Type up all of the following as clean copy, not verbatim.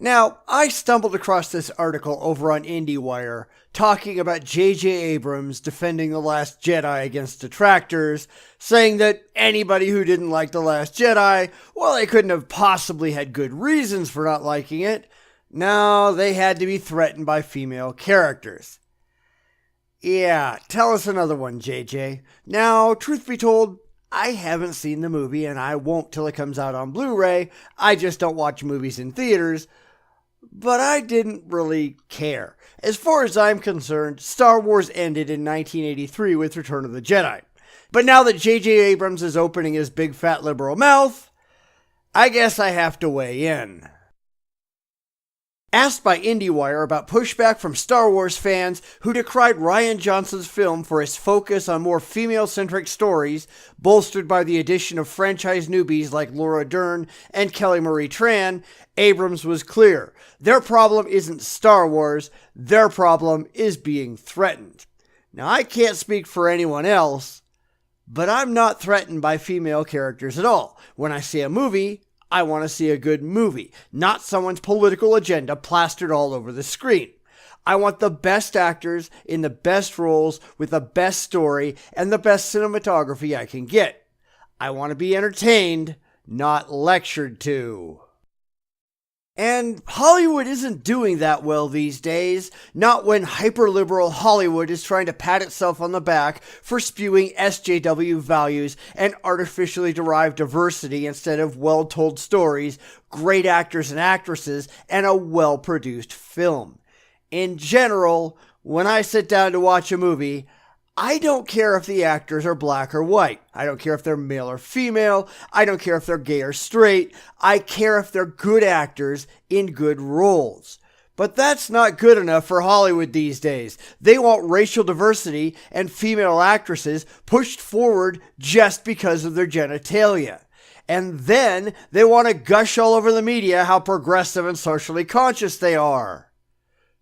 Now, I stumbled across this article over on IndieWire talking about J.J. Abrams defending The Last Jedi against detractors, saying that anybody who didn't like The Last Jedi, well, they couldn't have possibly had good reasons for not liking it. No, they had to be threatened by female characters. Yeah, tell us another one, JJ. Now, truth be told, I haven't seen the movie and I won't till it comes out on Blu-ray. I just don't watch movies in theaters. But I didn't really care. As far as I'm concerned, Star Wars ended in 1983 with Return of the Jedi. But now that J.J. Abrams is opening his big fat liberal mouth, I guess I have to weigh in. Asked by IndieWire about pushback from Star Wars fans who decried Rian Johnson's film for its focus on more female-centric stories, bolstered by the addition of franchise newbies like Laura Dern and Kelly Marie Tran, Abrams was clear. Their problem isn't Star Wars, their problem is being threatened. Now, I can't speak for anyone else, but I'm not threatened by female characters at all. When I see a movie, I want to see a good movie, not someone's political agenda plastered all over the screen. I want the best actors in the best roles with the best story and the best cinematography I can get. I want to be entertained, not lectured to. And Hollywood isn't doing that well these days, not when hyper-liberal Hollywood is trying to pat itself on the back for spewing SJW values and artificially derived diversity instead of well-told stories, great actors and actresses, and a well-produced film. In general, when I sit down to watch a movie, I don't care if the actors are black or white. I don't care if they're male or female. I don't care if they're gay or straight. I care if they're good actors in good roles. But that's not good enough for Hollywood these days. They want racial diversity and female actresses pushed forward just because of their genitalia. And then they want to gush all over the media how progressive and socially conscious they are.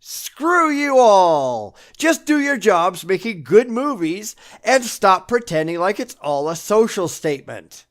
Screw you all! Just do your jobs making good movies and stop pretending like it's all a social statement.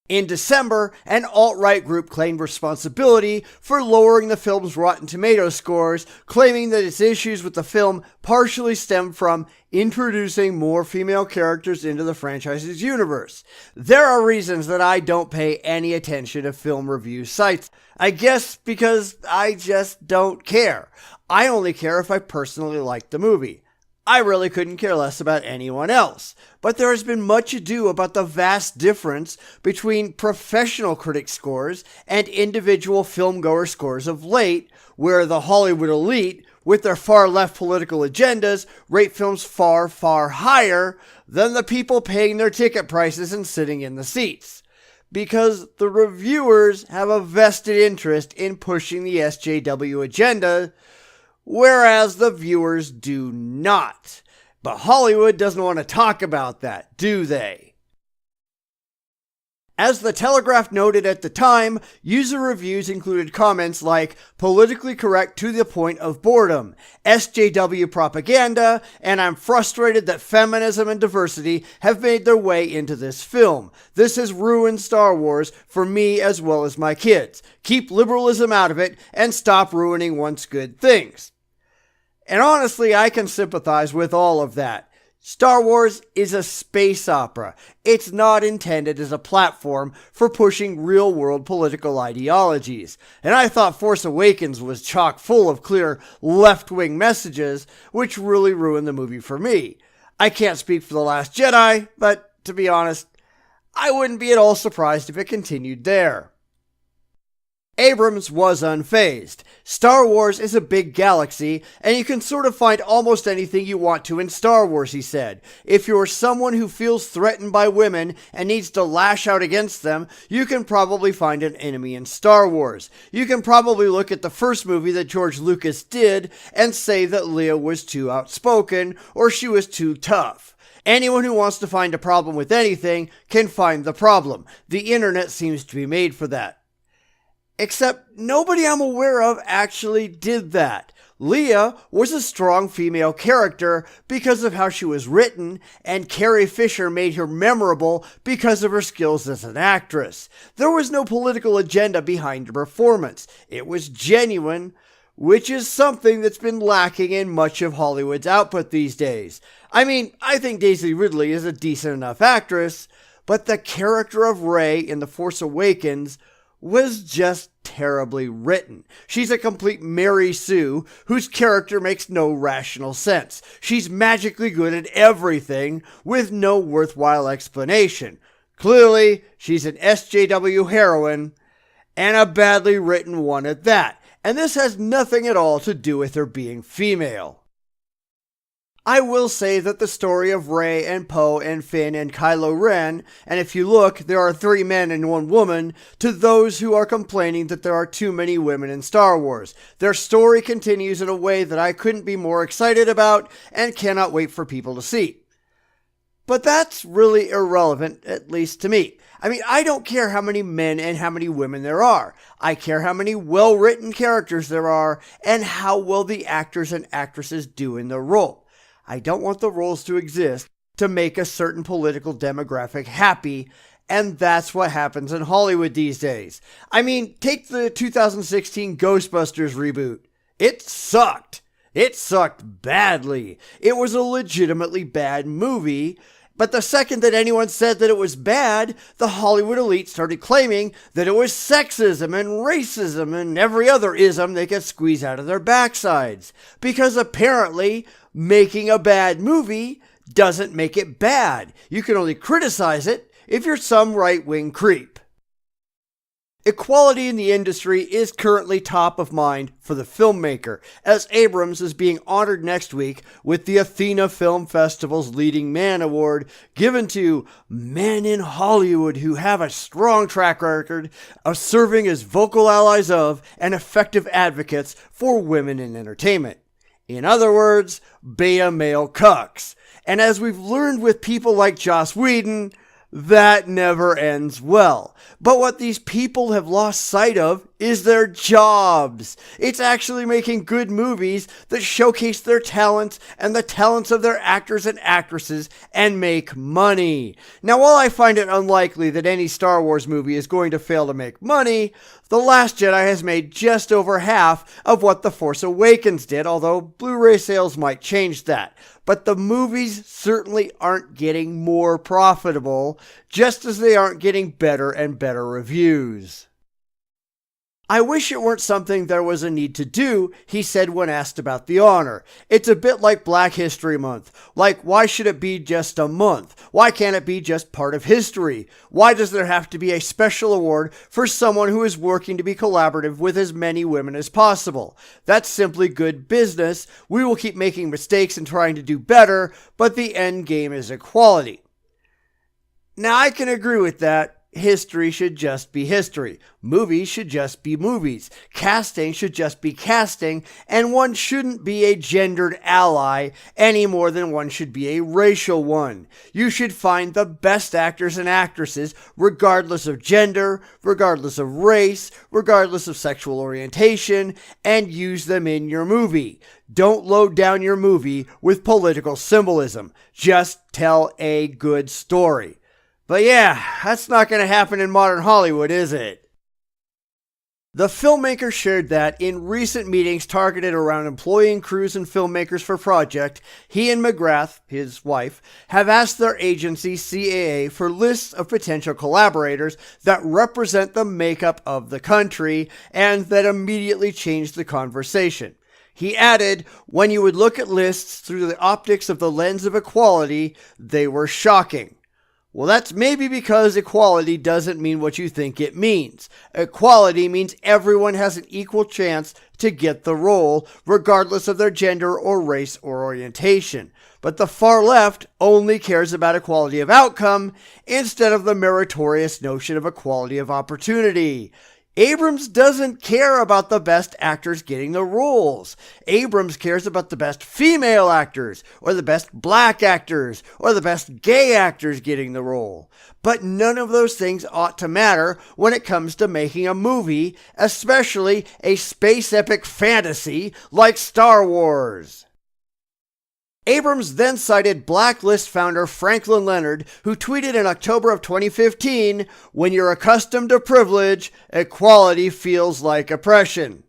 In December, an alt-right group claimed responsibility for lowering the film's Rotten Tomatoes scores, claiming that its issues with the film partially stemmed from introducing more female characters into the franchise's universe. There are reasons that I don't pay any attention to film review sites. I guess because I just don't care. I only care if I personally like the movie. I really couldn't care less about anyone else. But there has been much ado about the vast difference between professional critic scores and individual filmgoer scores of late, where the Hollywood elite, with their far left political agendas, rate films far, far higher than the people paying their ticket prices and sitting in the seats. Because the reviewers have a vested interest in pushing the SJW agenda, whereas the viewers do not. But Hollywood doesn't want to talk about that, do they? As The Telegraph noted at the time, user reviews included comments like politically correct to the point of boredom, SJW propaganda, and I'm frustrated that feminism and diversity have made their way into this film. This has ruined Star Wars for me as well as my kids. Keep liberalism out of it and stop ruining once good things. And honestly, I can sympathize with all of that. Star Wars is a space opera. It's not intended as a platform for pushing real-world political ideologies. And I thought Force Awakens was chock full of clear left-wing messages, which really ruined the movie for me. I can't speak for The Last Jedi, but to be honest, I wouldn't be at all surprised if it continued there. Abrams was unfazed. Star Wars is a big galaxy, and you can sort of find almost anything you want to in Star Wars, he said. If you're someone who feels threatened by women and needs to lash out against them, you can probably find an enemy in Star Wars. You can probably look at the first movie that George Lucas did and say that Leia was too outspoken or she was too tough. Anyone who wants to find a problem with anything can find the problem. The internet seems to be made for that. Except nobody I'm aware of actually did that. Leia was a strong female character because of how she was written, and Carrie Fisher made her memorable because of her skills as an actress. There was no political agenda behind her performance. It was genuine, which is something that's been lacking in much of Hollywood's output these days. I mean, I think Daisy Ridley is a decent enough actress, but the character of Rey in The Force Awakens was just terribly written. She's a complete Mary Sue whose character makes no rational sense. She's magically good at everything with no worthwhile explanation. Clearly, she's an SJW heroine, and a badly written one at that. And this has nothing at all to do with her being female. I will say that the story of Rey and Poe and Finn and Kylo Ren, and if you look, there are 3 men and 1 woman, to those who are complaining that there are too many women in Star Wars. Their story continues in a way that I couldn't be more excited about and cannot wait for people to see. But that's really irrelevant, at least to me. I mean, I don't care how many men and how many women there are. I care how many well-written characters there are and how well the actors and actresses do in their role. I don't want the roles to exist to make a certain political demographic happy, and that's what happens in Hollywood these days. I mean, take the 2016 Ghostbusters reboot. It sucked. It sucked badly. It was a legitimately bad movie, but the second that anyone said that it was bad, the Hollywood elite started claiming that it was sexism and racism and every other ism they could squeeze out of their backsides. Because apparently, making a bad movie doesn't make it bad. You can only criticize it if you're some right-wing creep. Equality in the industry is currently top of mind for the filmmaker, as Abrams is being honored next week with the Athena Film Festival's Leading Man Award, given to men in Hollywood who have a strong track record of serving as vocal allies of and effective advocates for women in entertainment. In other words, beta male cucks. And as we've learned with people like Joss Whedon, that never ends well. But what these people have lost sight of is their jobs. It's actually making good movies that showcase their talents and the talents of their actors and actresses and make money. Now, while I find it unlikely that any Star Wars movie is going to fail to make money, The Last Jedi has made just over half of what The Force Awakens did, although Blu-ray sales might change that. But the movies certainly aren't getting more profitable, just as they aren't getting better and better reviews. I wish it weren't something there was a need to do, he said when asked about the honor. It's a bit like Black History Month. Like, why should it be just a month? Why can't it be just part of history? Why does there have to be a special award for someone who is working to be collaborative with as many women as possible? That's simply good business. We will keep making mistakes and trying to do better, but the end game is equality. Now, I can agree with that. History should just be history. Movies should just be movies. Casting should just be casting, and one shouldn't be a gendered ally any more than one should be a racial one. You should find the best actors and actresses, regardless of gender, regardless of race, regardless of sexual orientation, and use them in your movie. Don't load down your movie with political symbolism. Just tell a good story. But yeah, that's not going to happen in modern Hollywood, is it? The filmmaker shared that in recent meetings targeted around employing crews and filmmakers for Project, he and McGrath, his wife, have asked their agency CAA for lists of potential collaborators that represent the makeup of the country and that immediately changed the conversation. He added, when you would look at lists through the optics of the lens of equality, they were shocking. Well, that's maybe because equality doesn't mean what you think it means. Equality means everyone has an equal chance to get the role, regardless of their gender or race or orientation. But the far left only cares about equality of outcome instead of the meritorious notion of equality of opportunity. Abrams doesn't care about the best actors getting the roles. Abrams cares about the best female actors, or the best black actors, or the best gay actors getting the role. But none of those things ought to matter when it comes to making a movie, especially a space epic fantasy like Star Wars. Abrams then cited Blacklist founder Franklin Leonard, who tweeted in October of 2015, "When you're accustomed to privilege, equality feels like oppression."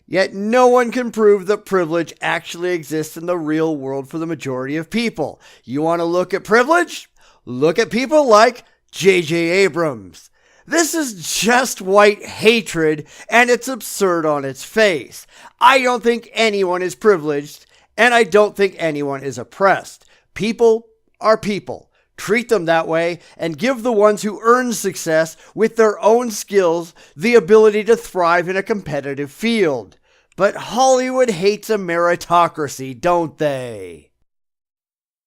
Yet no one can prove that privilege actually exists in the real world for the majority of people. You want to look at privilege? Look at people like J.J. Abrams. This is just white hatred, and it's absurd on its face. I don't think anyone is privileged, and I don't think anyone is oppressed. People are people. Treat them that way and give the ones who earn success with their own skills the ability to thrive in a competitive field. But Hollywood hates a meritocracy, don't they?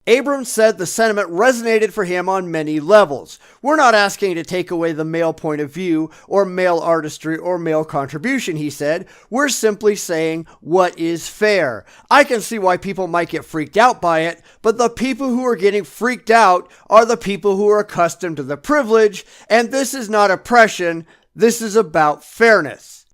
Abrams said the sentiment resonated for him on many levels. We're not asking to take away the male point of view or male artistry or male contribution, he said. We're simply saying what is fair. I can see why people might get freaked out by it, but the people who are getting freaked out are the people who are accustomed to the privilege, and this is not oppression, this is about fairness.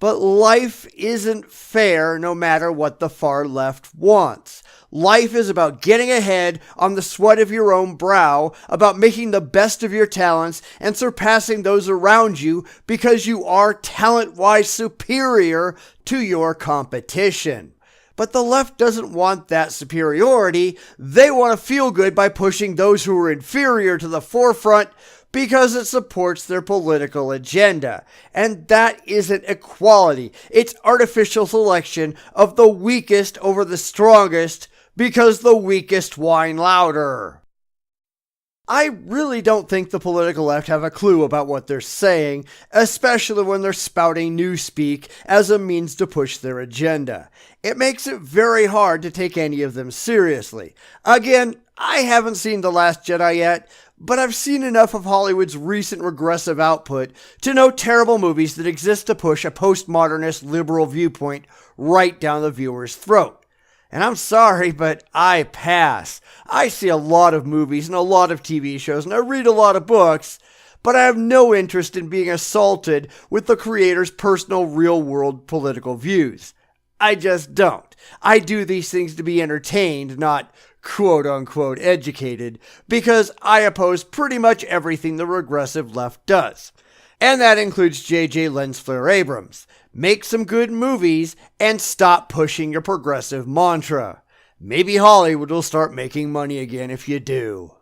But life isn't fair no matter what the far left wants. Life is about getting ahead on the sweat of your own brow, about making the best of your talents and surpassing those around you because you are talent-wise superior to your competition. But the left doesn't want that superiority. They want to feel good by pushing those who are inferior to the forefront because it supports their political agenda. And that isn't equality. It's artificial selection of the weakest over the strongest because the weakest whine louder. I really don't think the political left have a clue about what they're saying, especially when they're spouting newspeak as a means to push their agenda. It makes it very hard to take any of them seriously. Again, I haven't seen The Last Jedi yet, but I've seen enough of Hollywood's recent regressive output to know terrible movies that exist to push a postmodernist liberal viewpoint right down the viewer's throat. And I'm sorry, but I pass. I see a lot of movies and a lot of TV shows, and I read a lot of books, but I have no interest in being assaulted with the creator's personal real-world political views. I just don't. I do these things to be entertained, not quote-unquote educated, because I oppose pretty much everything the regressive left does. And that includes J.J. Lensflare Abrams. Make some good movies and stop pushing your progressive mantra. Maybe Hollywood will start making money again if you do.